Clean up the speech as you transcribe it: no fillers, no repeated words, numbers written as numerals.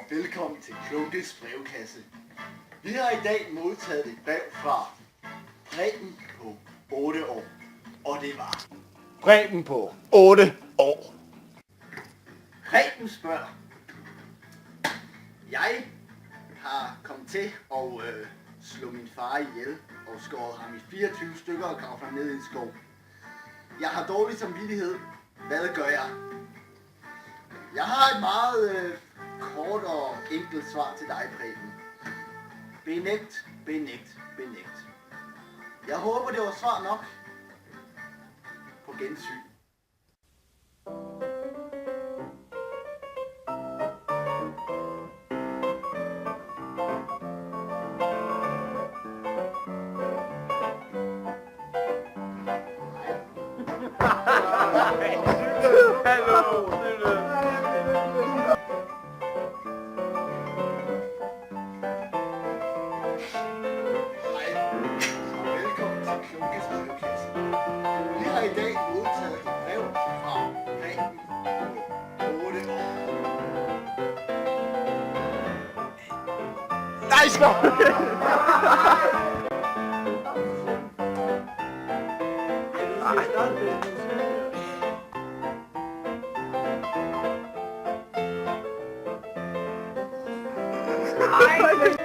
velkommen til Klunkes brevkasse. Vi har i dag modtaget et brev fra Preben på 8 år, og det var Preben på 8 år. Preben spørger: Jeg har kommet til at slå min far ihjel og skåret ham i 24 stykker og gravet ham ned i en skov. Jeg har dårlig samvittighed. Hvad gør jeg? Jeg har et meget kort og enkelt svar til dig, Preben. Benægt, benægt, benægt. Jeg håber, det var svar nok. På gensyn. Velkommen til Klunkes brevkasse. Vi har i dag modtaget et brev fra Preben på 8 år. Nej, stop! Ej,